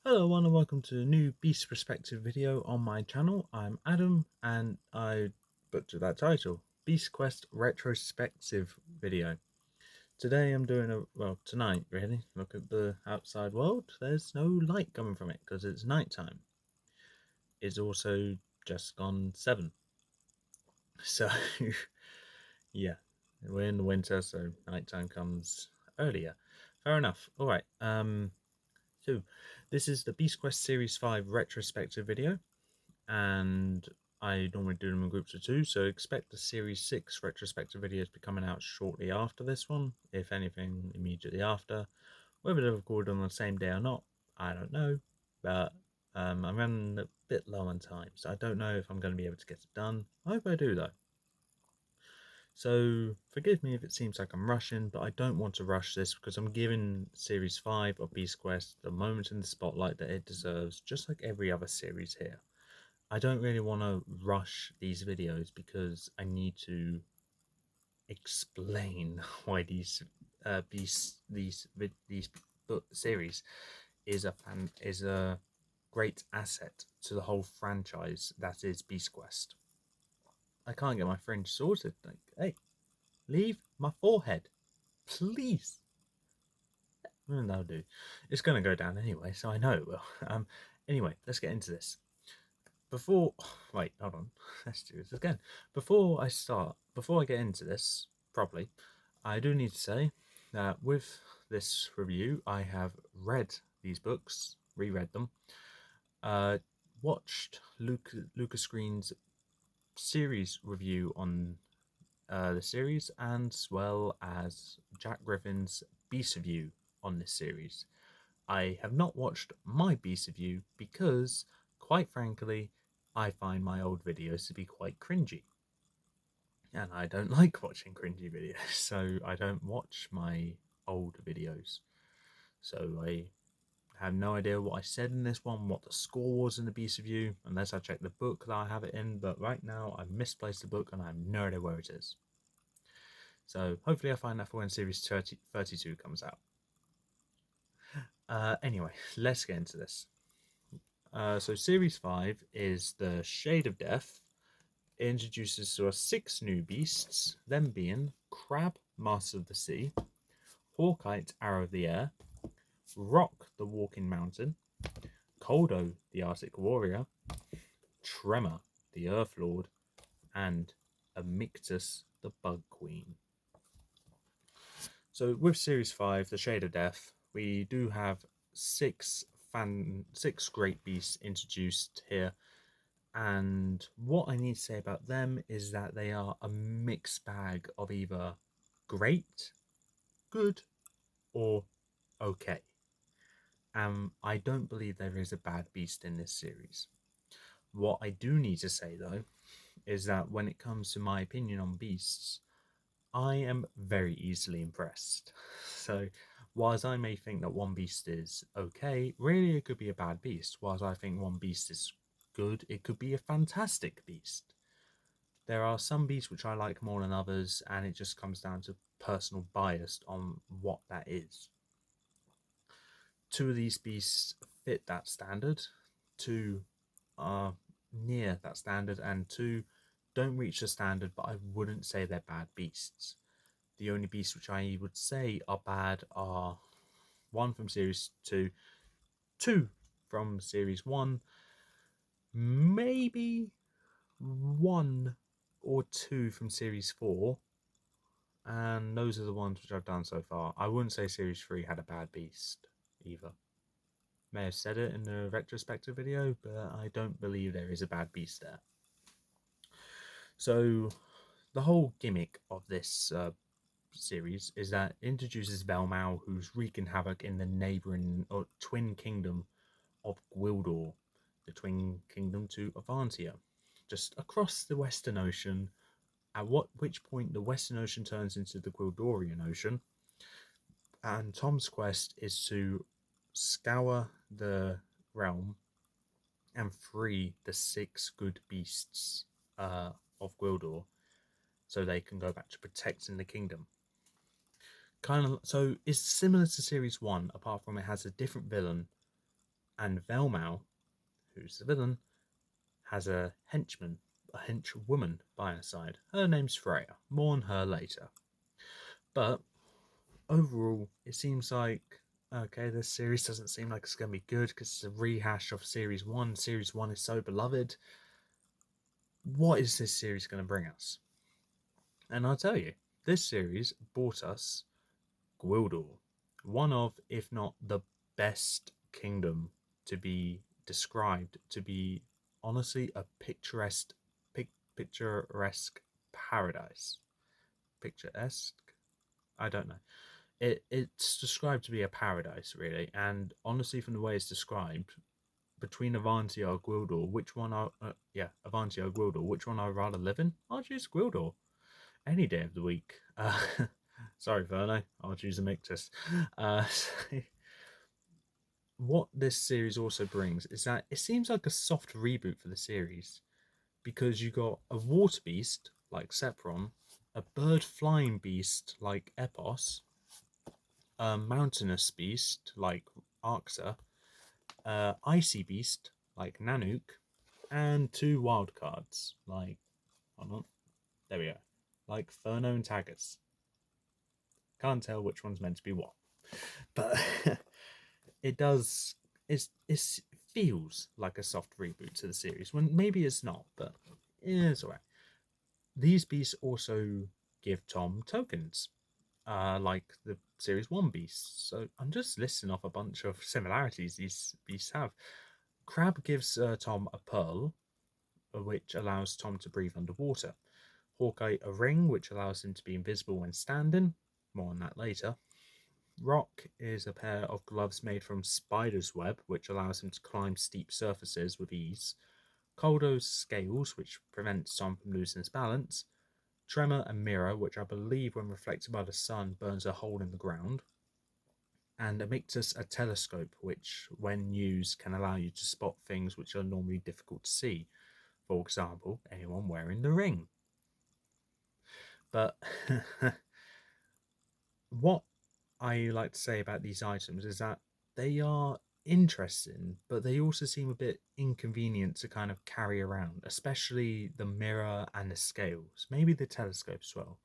Hello everyone and welcome to a new Beast Perspective video on my channel. I'm Adam and I butchered that title, Beast Quest Retrospective video. Today I'm doing tonight really, look at the outside world, there's no light coming from it because it's nighttime. It's also just gone 7. So yeah, we're in the winter so nighttime comes earlier. Fair enough. Alright, so this is the Beast Quest Series 5 retrospective video. And I normally do them in groups of 2, so expect the Series 6 retrospective videos to be coming out shortly after this one, if anything immediately after. Whether they're recorded on the same day or not, I don't know, but I'm running a bit low on time, so I don't know if I'm going to be able to get it done. I hope I do though. So forgive me if it seems like I'm rushing, but I don't want to rush this because I'm giving Series 5 of Beast Quest the moment in the spotlight that it deserves, just like every other series here. I don't really want to rush these videos because I need to explain why these book series is a great asset to the whole franchise that is Beast Quest. I can't get my fringe sorted. Like, hey, leave my forehead, please. That'll do. It's going to go down anyway, so I know it will. Anyway, let's get into this. Wait, hold on. Let's do this again. Before I get into this properly, I do need to say that with this review, I have read these books, reread them, uh, watched Lucas Screen's series review on the series, as well as Jack Griffin's Beast review on this series. I have not watched my Beast review because, quite frankly, I find my old videos to be quite cringy. And I don't like watching cringy videos, so I don't watch my old videos. So I have no idea what I said in this one, what the score was in the Beast review, unless I check the book that I have it in, but right now I've misplaced the book and I have no idea where it is. So hopefully I find that for when Series 32 comes out. Anyway, let's get into this. So Series 5 is the Shade of Death. It introduces to us 6 new beasts, them being Crab, Master of the Sea, Hawkite, Arrow of the Air, Rock, the Walking Mountain, Koldo, the Arctic Warrior, Tremor, the Earth Lord, and Amictus, the Bug Queen. So with Series 5, The Shade of Death, we do have six great beasts introduced here. And what I need to say about them is that they are a mixed bag of either great, good, or okay. I don't believe there is a bad beast in this series. What I do need to say though is that when it comes to my opinion on beasts, I am very easily impressed. So, whilst I may think that one beast is okay, really it could be a bad beast. Whilst I think one beast is good, it could be a fantastic beast. There are some beasts which I like more than others, and it just comes down to personal bias on what that is. 2 of these beasts fit that standard, 2 are near that standard, and 2 don't reach the standard, but I wouldn't say they're bad beasts. The only beasts which I would say are bad are 1 from Series 2, 2 from Series 1, maybe 1 or 2 from Series 4, and those are the ones which I've done so far. I wouldn't say Series 3 had a bad beast either. May have said it in the retrospective video, but I don't believe there is a bad beast there. So the whole gimmick of this series is that it introduces Velmau, who's wreaking havoc in the neighbouring or twin kingdom of Gwildor, the twin kingdom to Avantia, just across the Western Ocean, at which point the Western Ocean turns into the Gwildorian Ocean, and Tom's quest is to scour the realm and free the 6 good beasts of Gwildor so they can go back to protecting the kingdom. So it's similar to Series 1, apart from it has a different villain And Velmau, who's the villain, has a henchman, a henchwoman by her side. Her name's Freya. More on her later. But overall, it seems like okay, this series doesn't seem like it's going to be good because it's a rehash of Series 1. Series 1 is so beloved. What is this series going to bring us? And I'll tell you, this series brought us Gwildor, one of, if not the best kingdom to be described, to be honestly a picturesque paradise. Picturesque? I don't know. It's described to be a paradise, really, and honestly, from the way it's described, between Avanti or Gwildor, Avanti or Gwildor, which one I'd rather live in? I'll choose Gwildor any day of the week. Sorry, Verno, I'll choose a Mictus. What this series also brings is that it seems like a soft reboot for the series because you got a water beast like Sepron, a bird flying beast like Epos, a mountainous beast like Arxa, icy beast like Nanook, and two wild cards like, hold on, there we go, like Furno and Taggers. Can't tell which one's meant to be what, but it does. It feels like a soft reboot to the series when maybe it's not, but it's alright. These beasts also give Tom tokens, like the Series 1 beasts. So I'm just listing off a bunch of similarities these beasts have. Crab gives Tom a pearl, which allows Tom to breathe underwater. Hawkeye a ring, which allows him to be invisible when standing. More on that later. Rock is a pair of gloves made from spider's web, which allows him to climb steep surfaces with ease. Koldo's scales, which prevents Tom from losing his balance. Tremor and mirror, which I believe when reflected by the sun burns a hole in the ground. And Amictus a telescope, which when used can allow you to spot things which are normally difficult to see. For example, anyone wearing the ring. But what I like to say about these items is that they are interesting, but they also seem a bit inconvenient to kind of carry around, especially the mirror and the scales, maybe the telescope as well.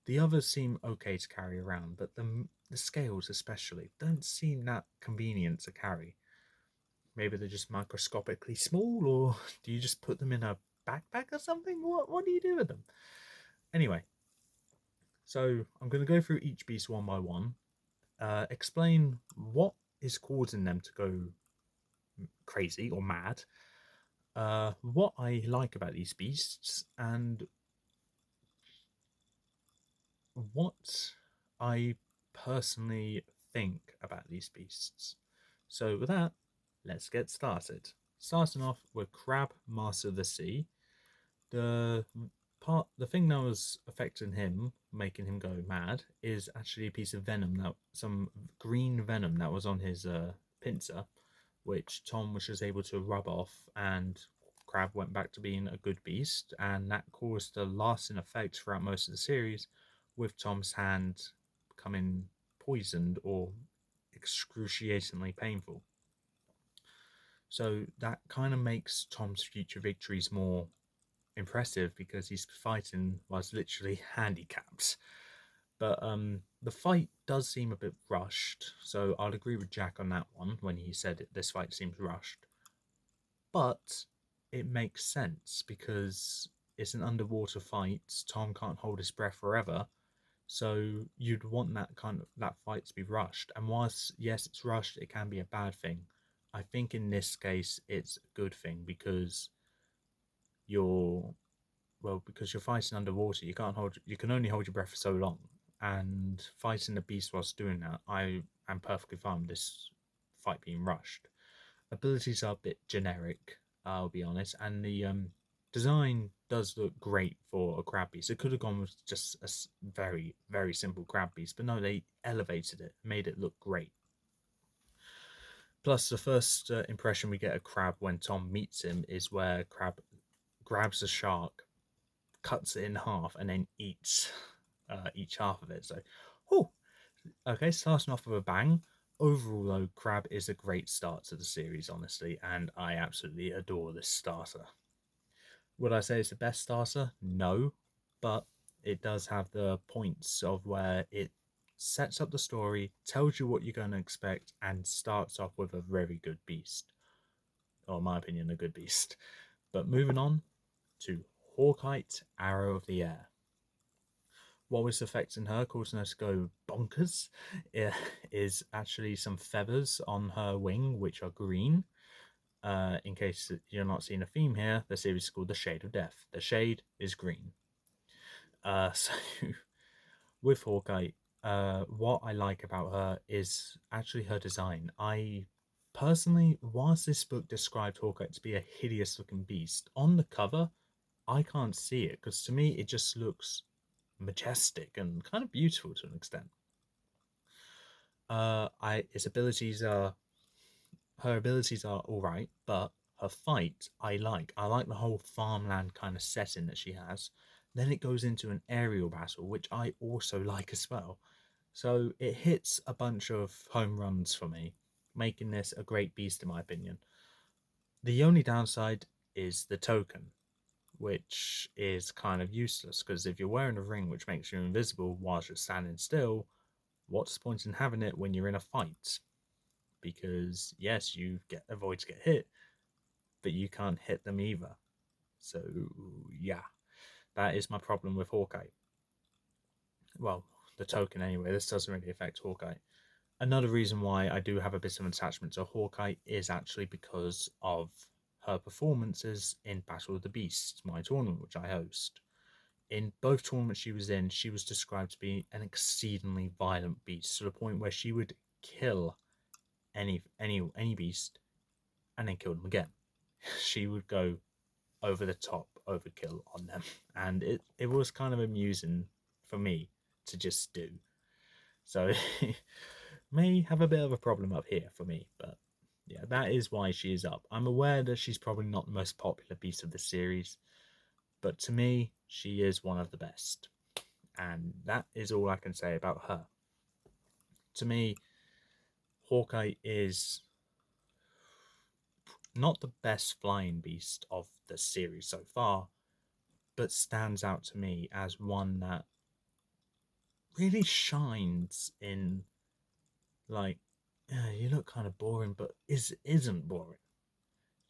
The others seem okay to carry around, but the scales especially don't seem that convenient to carry. Maybe they're just microscopically small, or do you just put them in a backpack or something? What do you do with them? Anyway, so I'm going to go through each beast one by one, explain what is causing them to go crazy or mad, what I like about these beasts, and what I personally think about these beasts. So, with that, let's get started. Starting off with Crab, Master of the Sea. The the thing that was affecting him, making him go mad, is actually a piece of venom some green venom that was on his pincer, which Tom was just able to rub off, and Crab went back to being a good beast, and that caused a lasting effect throughout most of the series, with Tom's hand becoming poisoned or excruciatingly painful. So that kind of makes Tom's future victories more impressive because he's fighting whilst literally handicapped. But the fight does seem a bit rushed, so I'll agree with Jack on that one when he said this fight seems rushed. But it makes sense because it's an underwater fight. Tom can't hold his breath forever, so you'd want that fight to be rushed. And whilst yes, it's rushed, it can be a bad thing. I think in this case it's a good thing because you're because you're fighting underwater, you can only hold your breath for so long. And fighting the beast whilst doing that, I am perfectly fine with this fight being rushed. Abilities are a bit generic, I'll be honest, and the design does look great for a crab beast. It could have gone with just a very, very simple crab beast, but no, they elevated it, made it look great. Plus, the first impression we get of Crab when Tom meets him is where Crab grabs a shark, cuts it in half, and then eats each half of it. So, oh, okay, starting off with a bang. Overall, though, Crab is a great start to the series, honestly, and I absolutely adore this starter. Would I say it's the best starter? No, but it does have the points of where it sets up the story, tells you what you're going to expect, and starts off with a very good beast. Or, in my opinion, a good beast. But moving on to Hawkeye, Arrow of the Air. What was affecting her, causing her to go bonkers, is actually some feathers on her wing, which are green. In case you're not seeing a theme here, the series is called The Shade of Death. The shade is green. So with Hawkeye, what I like about her is actually her design. I personally, whilst this book described Hawkeye to be a hideous looking beast, on the cover, I can't see it because to me it just looks majestic and kind of beautiful to an extent. I its abilities are her abilities are all right, but her fight I like. I like the whole farmland kind of setting that she has. Then it goes into an aerial battle, which I also like as well. So it hits a bunch of home runs for me, making this a great beast in my opinion. The only downside is the token, which is kind of useless because if you're wearing a ring which makes you invisible whilst you're standing still, what's the point in having it when you're in a fight? Because yes, you get avoid to get hit, but you can't hit them either. So yeah, that is my problem with Hawkeye. Well, the token anyway. This doesn't really affect Hawkeye. Another reason why I do have a bit of an attachment to Hawkeye is actually because of her performances in Battle of the Beasts, my tournament which I host. In both tournaments she was in, she was described to be an exceedingly violent beast to the point where she would kill any beast and then kill them again. She would go over the top overkill on them, and it was kind of amusing for me to just do. So may have a bit of a problem up here for me, but yeah, that is why she is up. I'm aware that she's probably not the most popular beast of the series, but to me, she is one of the best, and that is all I can say about her. To me, Hawkeye is not the best flying beast of the series so far, but stands out to me as one that really shines in like you look kind of boring, but isn't boring.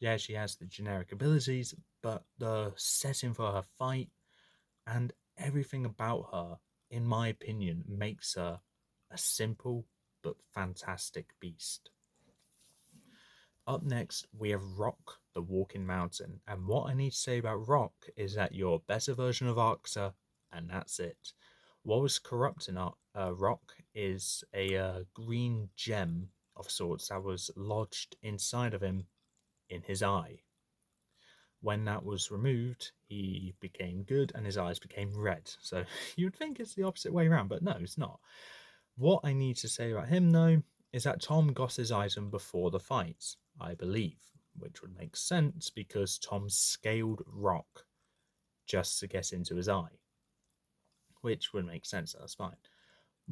Yeah, she has the generic abilities, but the setting for her fight and everything about her, in my opinion, makes her a simple but fantastic beast. Up next, we have Rock, the Walking Mountain. And what I need to say about Rock is that you're a better version of Arxer, and that's it. What was corrupting Rock is a green gem of sorts that was lodged inside of him in his eye. When that was removed, he became good and his eyes became red. So you'd think it's the opposite way around, but no, it's not. What I need to say about him, though, is that Tom got his item before the fight, I believe, which would make sense because Tom scaled Rock just to get into his eye, which would make sense. That's fine.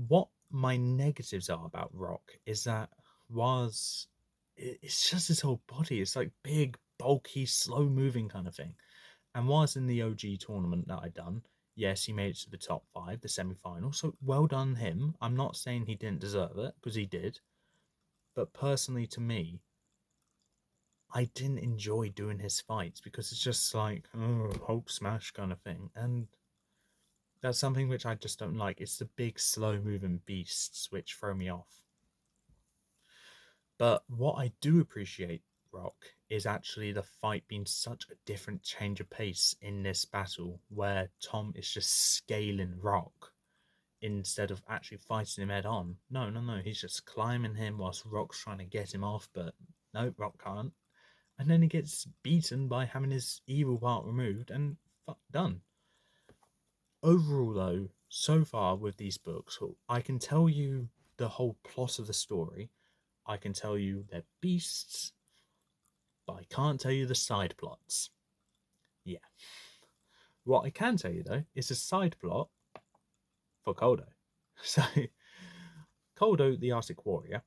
What my negatives are about Rock is that was it's just his whole body. It's like big, bulky, slow moving kind of thing. And was in the OG tournament that I done, yes, he made it to the top five, the semi final. So well done him. I'm not saying he didn't deserve it, because he did. But personally, to me, I didn't enjoy doing his fights because it's just like, oh, Hulk smash kind of thing. And that's something which I just don't like. It's the big, slow moving beasts which throw me off. But what I do appreciate, Rock, is actually the fight being such a different change of pace in this battle where Tom is just scaling Rock instead of actually fighting him head on. No, no, no, he's just climbing him whilst Rock's trying to get him off, but no, Rock can't. And then he gets beaten by having his evil part removed and done. Overall, though, so far with these books, I can tell you the whole plot of the story. I can tell you they're beasts, but I can't tell you the side plots. Yeah. What I can tell you, though, is a side plot for Koldo. So, Koldo, the Arctic Warrior,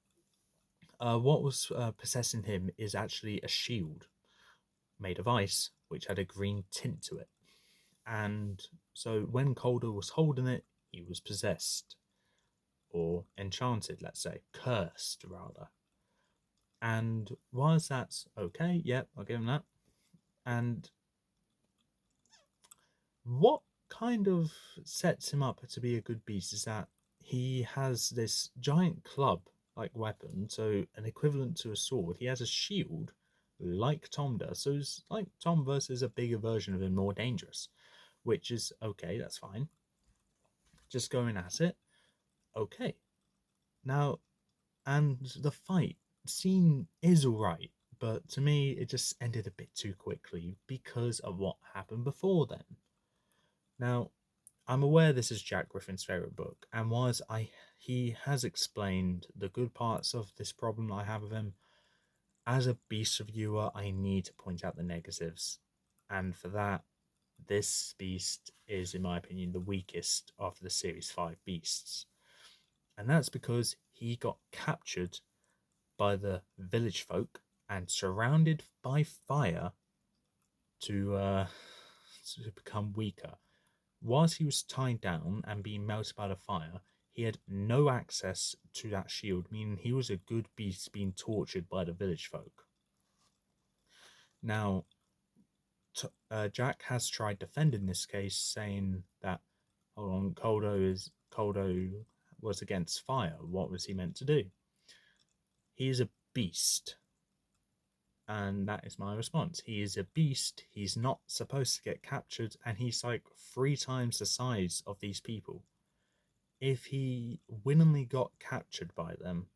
What was possessing him is actually a shield made of ice, which had a green tint to it. And so when Calder was holding it, he was possessed, or enchanted, let's say, cursed rather. And was that okay? Yep, I'll give him that. And what kind of sets him up to be a good beast is that he has this giant club like weapon, so an equivalent to a sword. He has a shield like Tom does, so it's like Tom versus a bigger version of him, more dangerous, which is okay, that's fine. Just going at it, okay. Now, and the fight scene is alright, but to me, it just ended a bit too quickly because of what happened before then. Now, I'm aware this is Jack Griffin's favourite book, and whilst he has explained the good parts of this problem I have with him, as a Beast reviewer, I need to point out the negatives. And for that, this Beast is, in my opinion, the weakest of the Series 5 Beasts. And that's because he got captured by the village folk and surrounded by fire to, to become weaker. Whilst he was tied down and being melted by the fire, he had no access to that shield, meaning he was a good beast being tortured by the village folk. Now, Jack has tried defending this case, saying that, hold on, Koldo was against fire. What was he meant to do? He is a beast. And that is my response. He is a beast. He's not supposed to get captured, and he's like 3 times the size of these people. If he willingly got captured by them,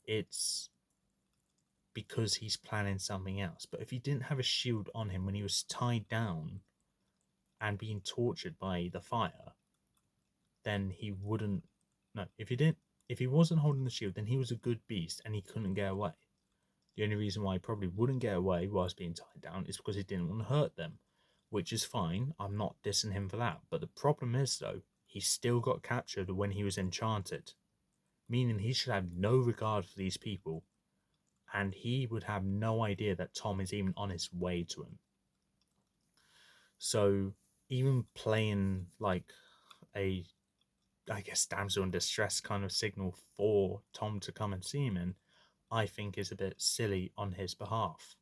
it's because he's planning something else. But if he didn't have a shield on him when he was tied down and being tortured by the fire, then he wouldn't. No, if he wasn't holding the shield, then he was a good beast and he couldn't get away. The only reason why he probably wouldn't get away whilst being tied down is because he didn't want to hurt them, which is fine. I'm not dissing him for that. But the problem is, though, he still got captured when he was enchanted, meaning he should have no regard for these people, and he would have no idea that Tom is even on his way to him. So even playing like a, I guess, damsel in distress kind of signal for Tom to come and see him in, I think is a bit silly on his behalf.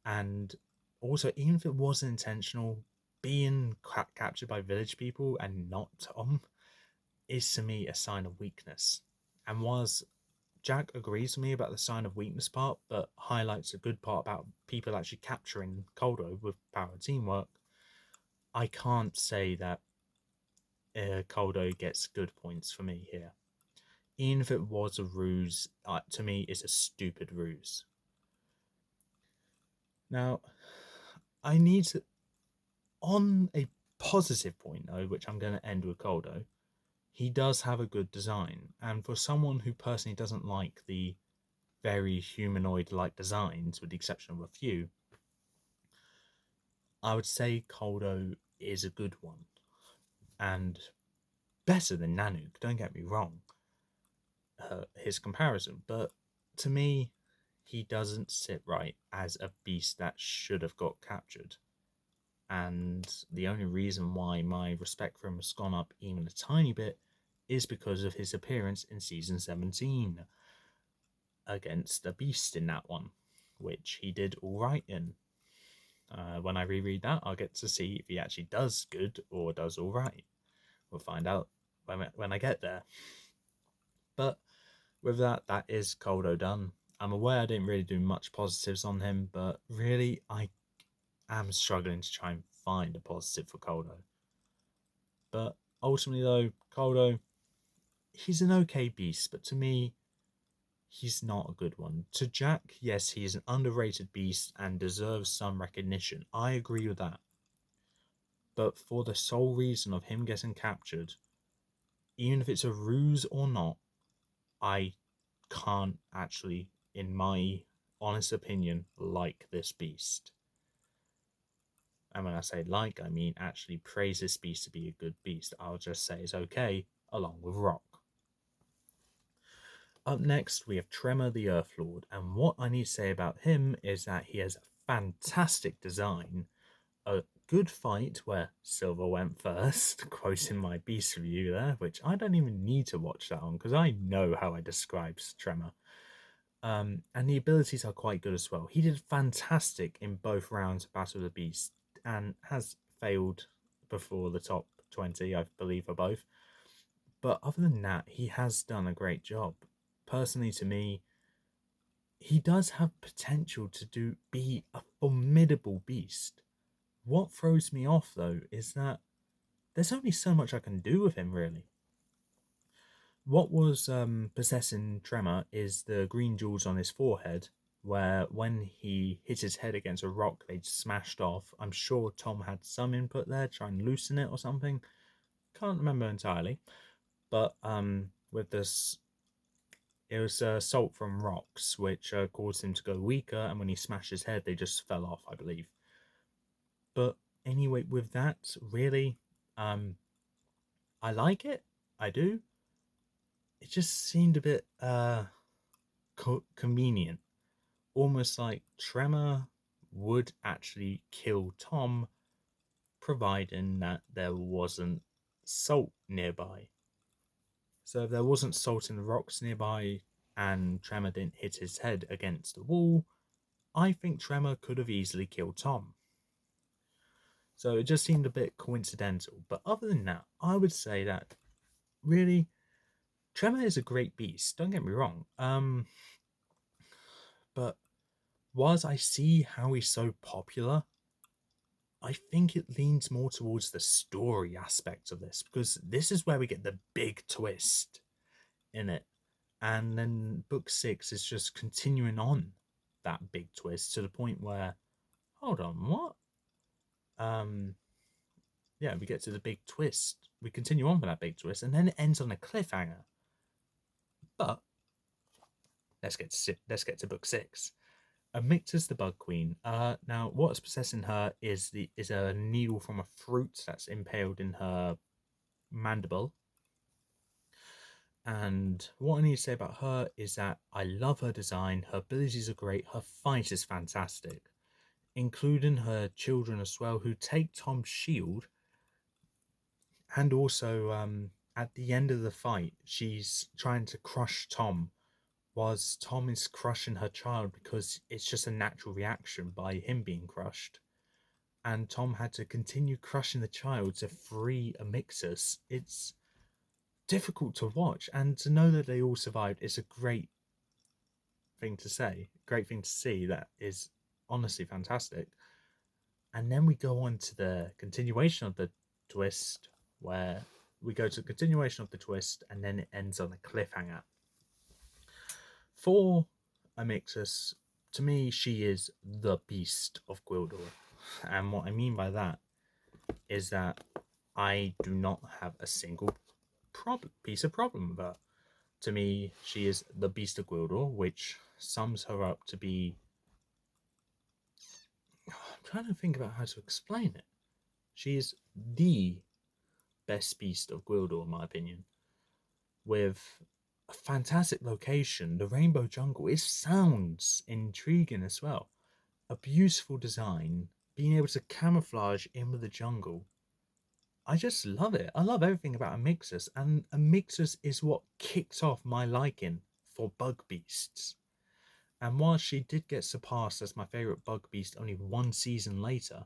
And also, even if it wasn't intentional, being captured by village people and not Tom is to me a sign of weakness. And whilst Jack agrees with me about the sign of weakness part, but highlights a good part about people actually capturing Koldo with power of teamwork, I can't say that Koldo gets good points for me here. Even if it was a ruse, to me, it's a stupid ruse. Now, I need to, on a positive point though, which I'm going to end with Koldo, he does have a good design, and for someone who personally doesn't like the very humanoid-like designs, with the exception of a few, I would say Koldo is a good one, and better than Nanook, don't get me wrong, his comparison, but to me, he doesn't sit right as a beast that should have got captured. And the only reason why my respect for him has gone up even a tiny bit is because of his appearance in season 17 against the Beast in that one, which he did alright in. When I reread that, I'll get to see if he actually does good or does alright. We'll find out when I get there. But with that, that is Koldo done. I'm aware I didn't really do much positives on him, but really, I am struggling to try and find a positive for Koldo. But ultimately, though, Koldo, he's an okay beast, but to me, he's not a good one. To Jack, yes, he is an underrated beast and deserves some recognition. I agree with that. But for the sole reason of him getting captured, even if it's a ruse or not, I can't actually, in my honest opinion, like this beast. And when I say like, I mean actually praise this beast to be a good beast. I'll just say it's okay, along with Rock. Up next, we have Tremor the Earth Lord, and what I need to say about him is that he has fantastic design, a good fight where Silver went first, quoting my Beast review there, which I don't even need to watch that on because I know how I describe Tremor. And the abilities are quite good as well. He did fantastic in both rounds of Battle of the Beast and has failed before the top 20, I believe, for both. But other than that, he has done a great job. Personally, to me, he does have potential to be a formidable beast. What throws me off though is that there's only so much I can do with him, really. What was possessing Tremor is the green jewels on his forehead, where when he hit his head against a rock, they smashed off. I'm sure Tom had some input there, try and loosen it or something. Can't remember entirely, but with this, it was salt from rocks, which caused him to go weaker, and when he smashed his head, they just fell off, I believe. But anyway, with that, really, um, I like it. I do. It just seemed a bit convenient, almost like Tremor would actually kill Tom, providing that there wasn't salt nearby. So if there wasn't salt in the rocks nearby and Tremor didn't hit his head against the wall, I think Tremor could have easily killed Tom. So it just seemed a bit coincidental. But other than that, I would say that really Tremor is a great beast. Don't get me wrong. But whilst I see how he's so popular, I think it leans more towards the story aspect of this because this is where we get the big twist in it. And then book 6 is just continuing on that big twist to the point where, hold on, what? Um, yeah, we get to the big twist. We continue on with that big twist, and then it ends on a cliffhanger. But let's get to book 6. Amictus the Bug Queen. Now what's possessing her is a needle from a fruit that's impaled in her mandible. And what I need to say about her is that I love her design, her abilities are great, her fight is fantastic, including her children as well, who take Tom's shield. And also, at the end of the fight, she's trying to crush Tom, whilst Tom is crushing her child because it's just a natural reaction by him being crushed. And Tom had to continue crushing the child to free Amixus. It's difficult to watch, and to know that they all survived is a great thing to say, great thing to see. That is honestly fantastic. And then we go on to the continuation of the twist, where we go to the continuation of the twist, and then it ends on a cliffhanger. For Amixus, to me, she is the beast of Gwildor. And what I mean by that is that I do not have a single piece of problem with her. To me, she is the beast of Gwildor, which sums her up to be. I'm trying to think about how to explain it. She is the best beast of Gwildor, in my opinion, with a fantastic location. The Rainbow Jungle. It sounds intriguing as well. A beautiful design, being able to camouflage in with the jungle. I just love it. I love everything about Amixus, and Amixus is what kicked off my liking for bug beasts. And while she did get surpassed as my favourite bug beast only one season later,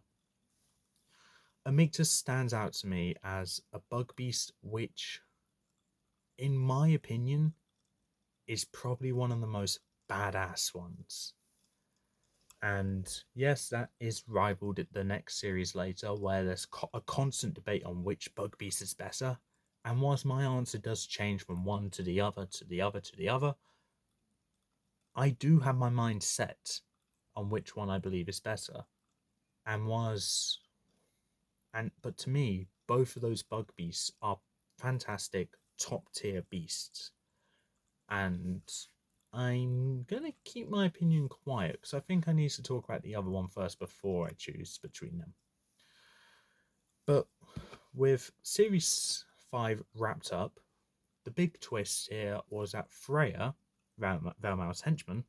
Amictus stands out to me as a bug beast which, in my opinion, is probably one of the most badass ones. And yes, that is rivaled at the next series later, where there's a constant debate on which bug beast is better. And whilst my answer does change from one to the other, to the other, to the other, I do have my mind set on which one I believe is better. But to me, both of those bug beasts are fantastic, top tier beasts. And I'm gonna keep my opinion quiet because I think I need to talk about the other one first before I choose between them. But with Series 5 wrapped up, the big twist here was that Freya Velmal's henchman,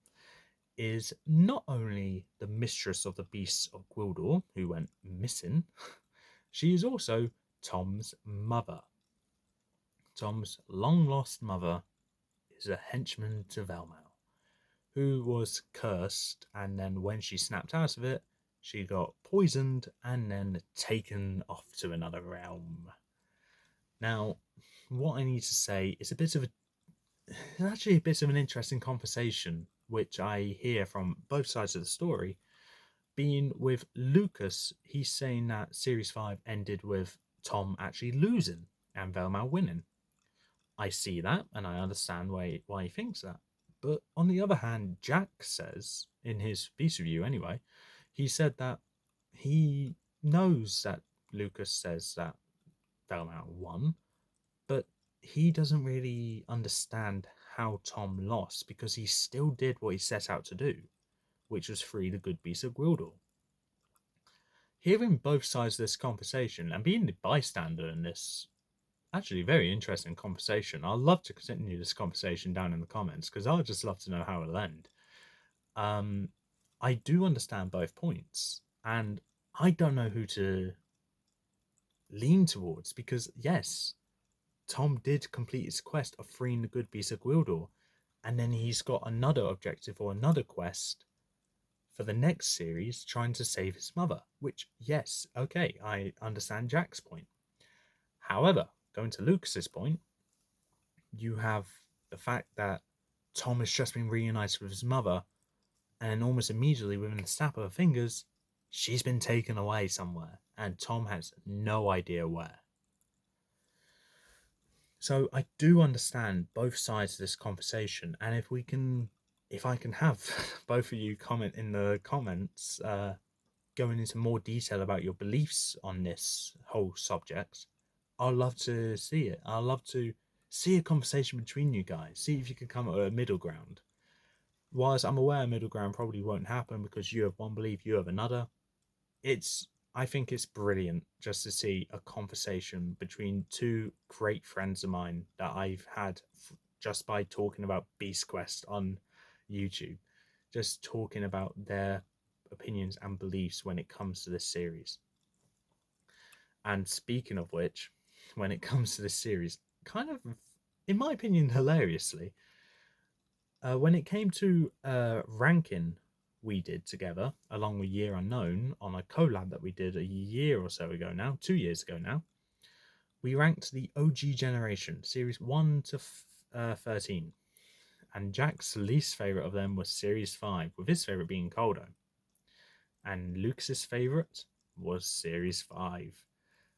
is not only the mistress of the beasts of Gwildor, who went missing, she is also Tom's mother. Tom's long lost mother is a henchman to Velmal, who was cursed, and then when she snapped out of it, she got poisoned and then taken off to another realm. Now, what I need to say is actually a bit of an interesting conversation, which I hear from both sides of the story. Being with Lucas, he's saying that Series 5 ended with Tom actually losing and Velma winning. I see that and I understand why he thinks that. But on the other hand, Jack says, in his piece review anyway, he said that he knows that Lucas says that Velma won, but he doesn't really understand how Tom lost because he still did what he set out to do, which was free the good beast of Gwildor. Hearing both sides of this conversation and being the bystander in this actually very interesting conversation, I'd love to continue this conversation down in the comments because I'd just love to know how it'll end. I do understand both points, and I don't know who to lean towards because, yes, Tom did complete his quest of freeing the good beast of Gwildor, and then he's got another objective or another quest for the next series trying to save his mother, which, yes, okay, I understand Jack's point. However, going to Lucas's point, you have the fact that Tom has just been reunited with his mother, and almost immediately, within the snap of her fingers, she's been taken away somewhere, and Tom has no idea where. So I do understand both sides of this conversation, and if I can have both of you comment in the comments, going into more detail about your beliefs on this whole subject, I'd love to see it. I'd love to see a conversation between you guys, see if you can come up with a middle ground. Whilst I'm aware a middle ground probably won't happen because you have one belief, you have another, I think it's brilliant just to see a conversation between two great friends of mine that I've had just by talking about Beast Quest on YouTube, just talking about their opinions and beliefs when it comes to this series. And speaking of which, when it comes to this series, kind of, in my opinion, hilariously, when it came to ranking we did together, along with Year Unknown, on a collab that we did a year or so ago now, 2 years ago now, we ranked the OG generation, series 1 to 13. And Jack's least favourite of them was series 5, with his favourite being Coldo. And Lucas's favourite was series 5.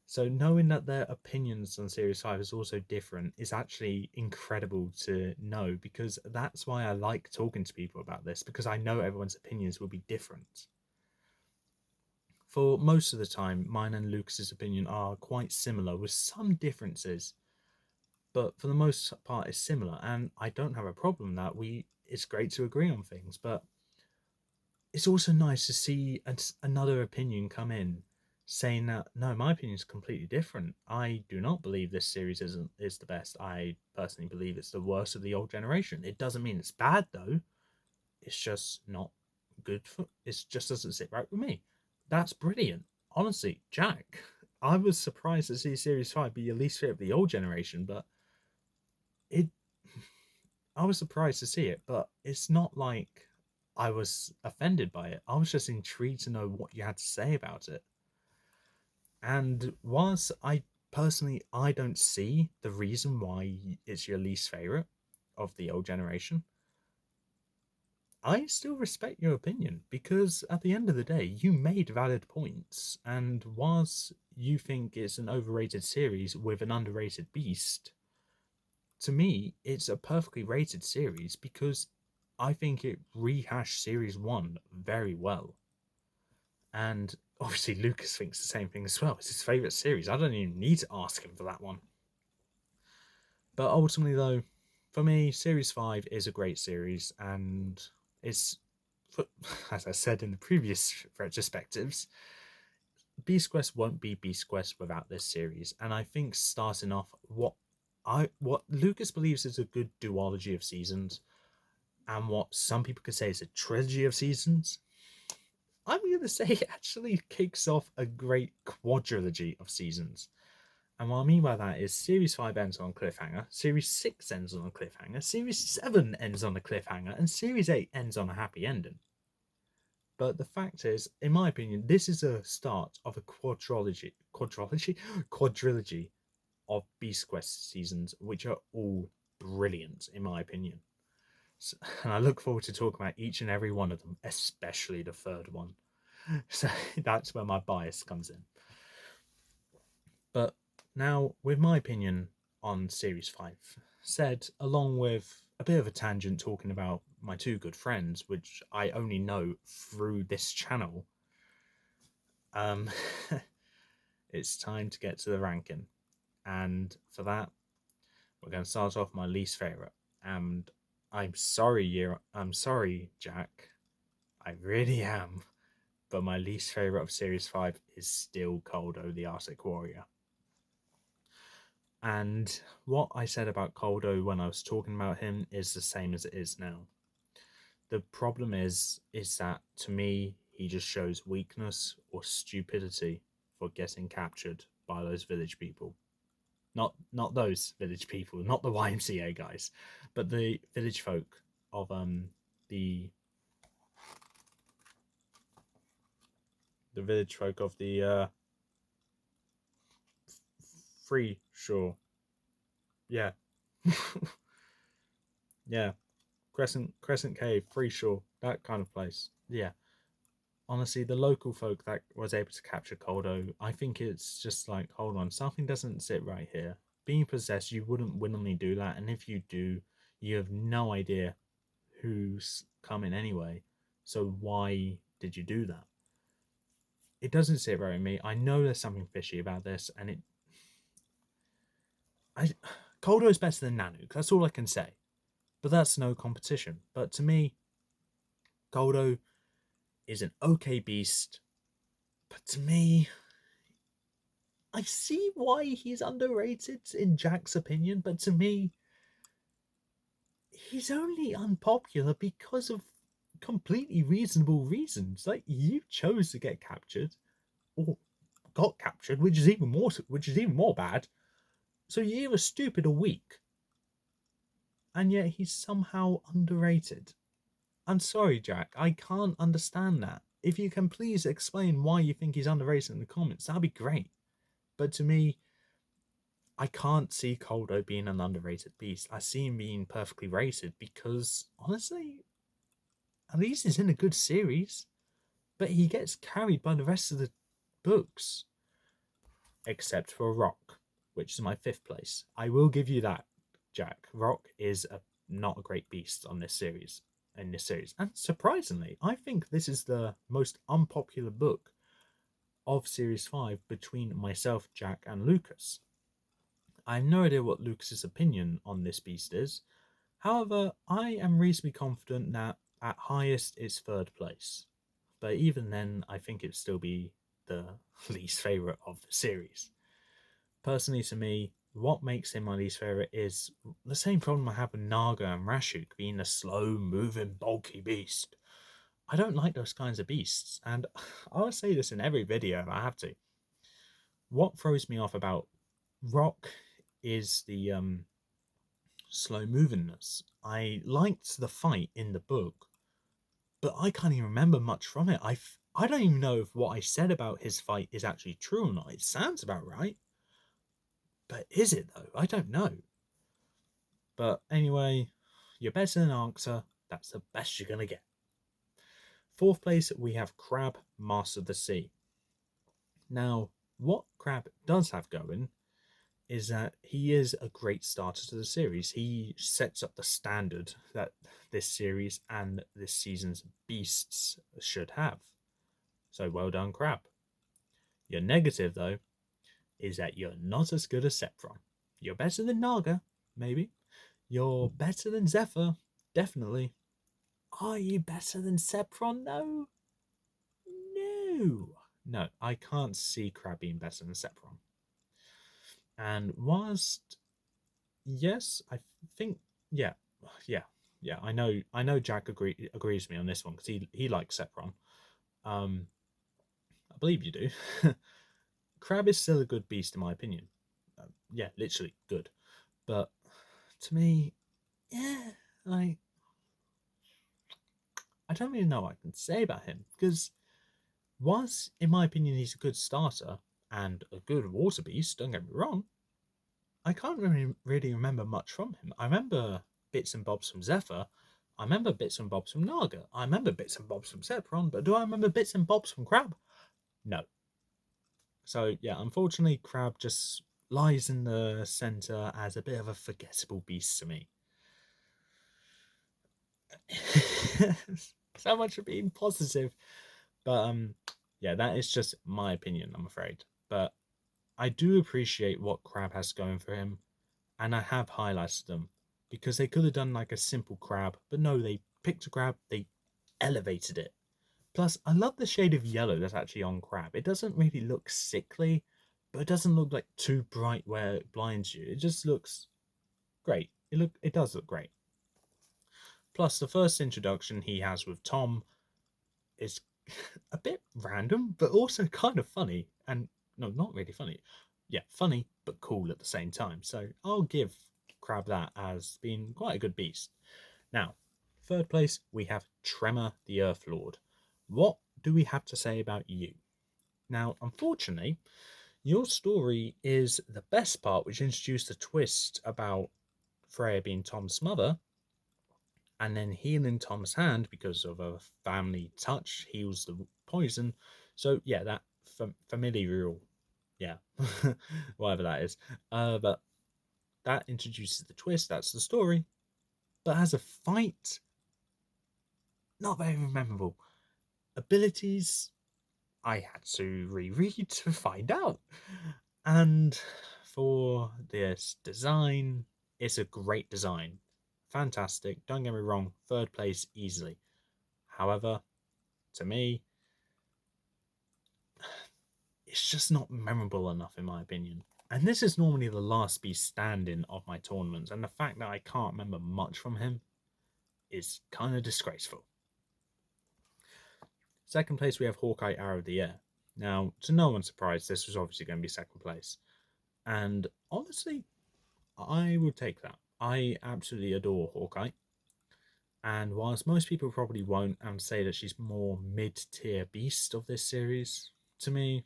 So knowing that their opinions on Series 5 is also different is actually incredible to know, because that's why I like talking to people about this, because I know everyone's opinions will be different. For most of the time, mine and Lucas's opinion are quite similar with some differences, but for the most part it's similar, and I don't have a problem that it's great to agree on things, but it's also nice to see another opinion come in saying that no, my opinion is completely different. I do not believe this series is the best. I personally believe it's the worst of the old generation. It doesn't mean it's bad though. It's just not good for. It just doesn't sit right with me. That's brilliant. Honestly, Jack, I was surprised to see Series 5 be your least favorite of the old generation, but it. I was surprised to see it, but it's not like I was offended by it. I was just intrigued to know what you had to say about it. And whilst I don't see the reason why it's your least favorite of the old generation, I still respect your opinion, because at the end of the day, you made valid points. And whilst you think it's an overrated series with an underrated beast, to me, it's a perfectly rated series because I think it rehashed Series 1 very well. And obviously, Lucas thinks the same thing as well. It's his favourite series. I don't even need to ask him for that one. But ultimately, though, for me, Series 5 is a great series, and it's, as I said in the previous retrospectives, Beast Quest won't be Beast Quest without this series. And I think starting off, what Lucas believes is a good duology of seasons, and what some people could say is a trilogy of seasons, I'm going to say it actually kicks off a great quadrilogy of seasons. And what I mean by that is Series 5 ends on a cliffhanger, Series 6 ends on a cliffhanger, Series 7 ends on a cliffhanger, and Series 8 ends on a happy ending. But the fact is, in my opinion, this is a start of a quadrilogy of Beast Quest seasons, which are all brilliant, in my opinion. So, and I look forward to talking about each and every one of them, especially the third one. So that's where my bias comes in. But now, with my opinion on Series 5 said, along with a bit of a tangent talking about my two good friends, which I only know through this channel, um, it's time to get to the ranking. And for that, we're going to start off my least favorite. And I'm sorry, Jack. I really am. But my least favorite of Series 5 is still Koldo the Arctic Warrior. And what I said about Koldo when I was talking about him is the same as it is now. The problem is that to me, he just shows weakness or stupidity for getting captured by those village people. Not those village people, not the YMCA guys, but the village folk of the village folk of the free shore. Yeah. Yeah. Crescent Cave, Free Shore, that kind of place. Yeah. Honestly, the local folk that was able to capture Koldo, I think it's just like, hold on, something doesn't sit right here. Being possessed, you wouldn't willingly do that, and if you do, you have no idea who's coming anyway. So why did you do that? It doesn't sit right with me. I know there's something fishy about this, and Koldo's better than Nanook. That's all I can say. But that's no competition. But to me, Koldo is an okay beast. But to me, I see why he's underrated in Jack's opinion. But to me, he's only unpopular because of completely reasonable reasons. Like, you chose to get captured, or got captured, which is even more bad. So you're either stupid or weak, and yet he's somehow underrated. I'm sorry, Jack. I can't understand that. If you can please explain why you think he's underrated in the comments, that'd be great. But to me, I can't see Koldo being an underrated beast. I see him being perfectly rated because, honestly, at least he's in a good series. But he gets carried by the rest of the books, except for Rock, which is my 5th place. I will give you that, Jack. Rock is not a great beast on this series. And surprisingly, I think this is the most unpopular book of Series 5 between myself, Jack, and Lucas. I have no idea what Lucas's opinion on this beast is. However, I am reasonably confident that at highest it's 3rd place. But even then, I think it'd still be the least favourite of the series. Personally, to me, what makes him my least favourite is the same problem I have with Naga and Rashuk being a slow-moving, bulky beast. I don't like those kinds of beasts, and I'll say this in every video if I have to. What throws me off about Rock is the slow movingness. I liked the fight in the book, but I can't even remember much from it. I don't even know if what I said about his fight is actually true or not. It sounds about right, but is it though? I don't know. But anyway, you're better than Answer. That's the best you're gonna get. 4th place, we have Crab, Master of the Sea. Now, what Crab does have going is that he is a great starter to the series. He sets up the standard that this series and this season's beasts should have. So well done, Crab. Your negative, though, is that you're not as good as Sephiron. You're better than Naga, maybe. You're better than Zephyr, definitely. Are you better than Sephiron, though? No. No, I can't see Crab being better than Sephiron. And whilst, yes, I think, yeah, yeah, I know Jack agrees with me on this one because he likes Sepron. Um, I believe you do. Crab is still a good beast in my opinion. Yeah, literally good. But to me, yeah, I don't really know what I can say about him because whilst in my opinion he's a good starter and a good water beast, don't get me wrong, I can't really remember much from him. I remember bits and bobs from Zephyr. I remember bits and bobs from Naga. I remember bits and bobs from Sepron, but do I remember bits and bobs from Crab? No. So yeah, unfortunately, Crab just lies in the center as a bit of a forgettable beast to me. So much for being positive, but yeah, that is just my opinion. I'm afraid, but I do appreciate what Crab has going for him, and I have highlighted them because they could have done like a simple crab, but no, they picked a crab, they elevated it. Plus, I love the shade of yellow that's actually on crab. It doesn't really look sickly, but it doesn't look like too bright where it blinds you. It just looks great. It does look great. Plus, the first introduction he has with Tom is a bit random, but also kind of funny. And no, not really funny. Yeah, funny, but cool at the same time. So I'll give Crab that as being quite a good beast. Now, third place, we have Tremor the Earth Lord. What do we have to say about you? Now, unfortunately, your story is the best part, which introduced a twist about Freya being Tom's mother, and then healing Tom's hand because of a family touch heals the poison. So yeah, that familial, yeah, whatever that is. But that introduces the twist. That's the story. But as a fight, not very memorable. Abilities, I had to reread to find out. And for this design, it's a great design. Fantastic. Don't get me wrong, third place easily. However, to me, it's just not memorable enough in my opinion. And this is normally the last beast standing of my tournaments, and the fact that I can't remember much from him is kind of disgraceful. Second place, we have Hawkeye Arrow of the Air. Now, to no one's surprise, this was obviously going to be second place. And honestly, I would take that. I absolutely adore Hawkeye. And whilst most people probably won't and say that she's more mid-tier beast of this series, to me,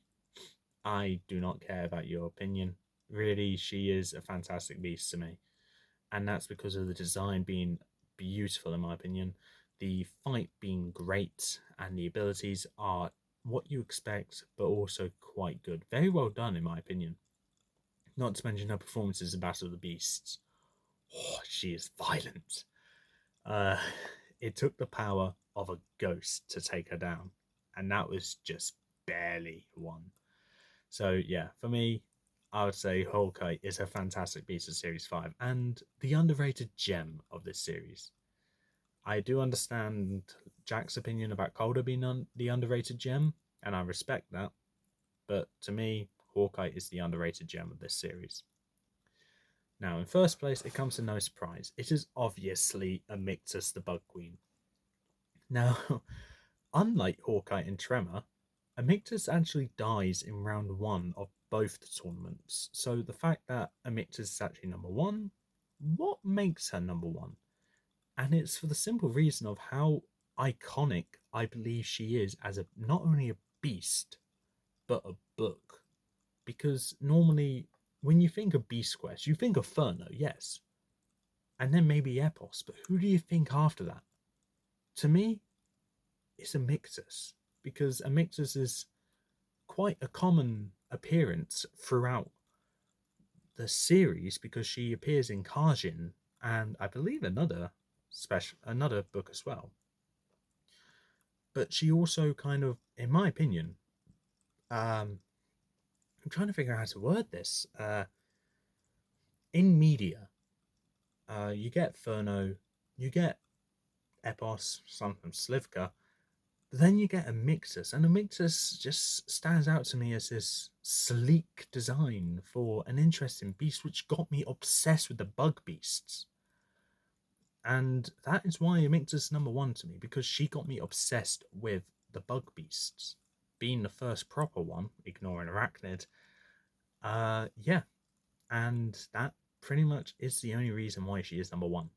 I do not care about your opinion. Really, she is a fantastic beast to me. And that's because of the design being beautiful, in my opinion, the fight being great, and the abilities are what you expect, but also quite good. Very well done, in my opinion. Not to mention her performances in Battle of the Beasts. Oh, she is violent. Uh, it took the power of a ghost to take her down, and that was just barely won. So yeah, for me, I would say Hawkeye is a fantastic piece of Series 5 and the underrated gem of this series. I do understand Jack's opinion about Calder being the underrated gem, and I respect that, but to me, Hawkeye is the underrated gem of this series. Now, in first place, it comes to no surprise. It is obviously Amictus the Bug Queen. Now, unlike Hawkeye and Tremor, Amictus actually dies in round one of both the tournaments. So the fact that Amictus is actually number one, what makes her number one? And it's for the simple reason of how iconic I believe she is as a not only a beast, but a book. Because normally when you think of Beast Quest, you think of Furno, yes. And then maybe Epos, but who do you think after that? To me, it's Amictus. Because Amictus is quite a common appearance throughout the series because she appears in Kajin and I believe another book as well. But she also kind of, in my opinion, I'm trying to figure out how to word this. In media, you get Furno, you get Epos, sometimes Slivka, but then you get Amictus, and Amictus just stands out to me as this sleek design for an interesting beast, which got me obsessed with the bug beasts. And that is why Amictus number one to me, because she got me obsessed with the bug beasts. Being the first proper one, ignoring Arachnid. Yeah. And that pretty much is the only reason why she is number one.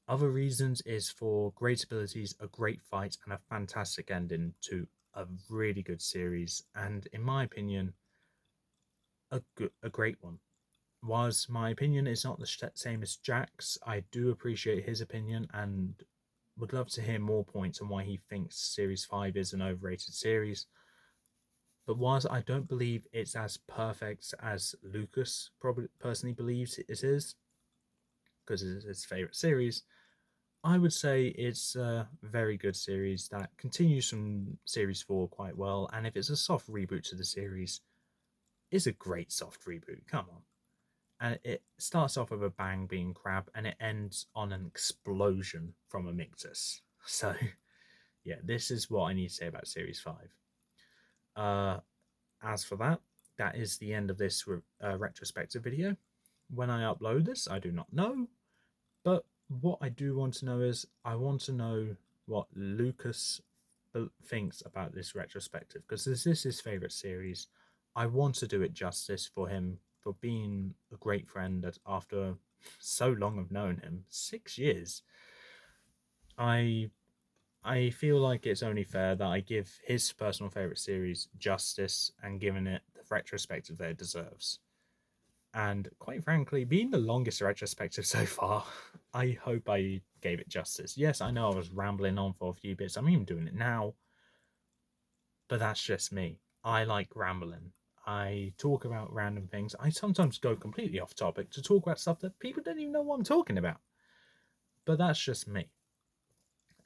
Other reasons is for great abilities, a great fight, and a fantastic ending to a really good series. And in my opinion, a great one. Was my opinion is not the same as Jack's, I do appreciate his opinion and would love to hear more points on why he thinks Series 5 is an overrated series. But whilst I don't believe it's as perfect as Lucas probably personally believes it is, because it's his favourite series, I would say it's a very good series that continues from Series 4 quite well, and if it's a soft reboot to the series, it's a great soft reboot, come on. And it starts off with a bang being Crab, and it ends on an explosion from Amictus. So, yeah, this is what I need to say about Series 5. As for that, that is the end of this retrospective video. When I upload this, I do not know, but what I do want to know is I want to know what Lucas thinks about this retrospective, because this is his favourite series. I want to do it justice for him for being a great friend that after so long of knowing him, 6 years, I I feel like it's only fair that I give his personal favourite series justice and giving it the retrospective that it deserves. And quite frankly, being the longest retrospective so far, I hope I gave it justice. Yes, I know I was rambling on for a few bits. I'm even doing it now, but that's just me. I like rambling. I talk about random things. I sometimes go completely off topic to talk about stuff that people don't even know what I'm talking about. But that's just me.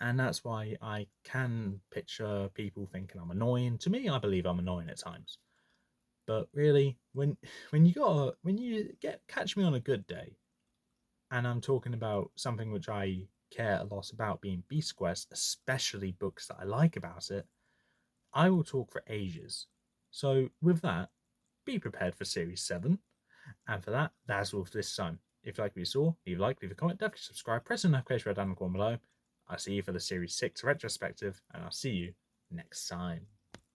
And that's why I can picture people thinking I'm annoying. To me, I believe I'm annoying at times. But really, when you get catch me on a good day, and I'm talking about something which I care a lot about, being Beast Quest, especially books that I like about it, I will talk for ages. So with that, be prepared for Series 7. And for that, that's all for this time. If you like what you saw, leave a like, leave a comment, definitely subscribe, press the notification bell down in the corner below. I'll see you for the Series 6 retrospective, and I'll see you next time.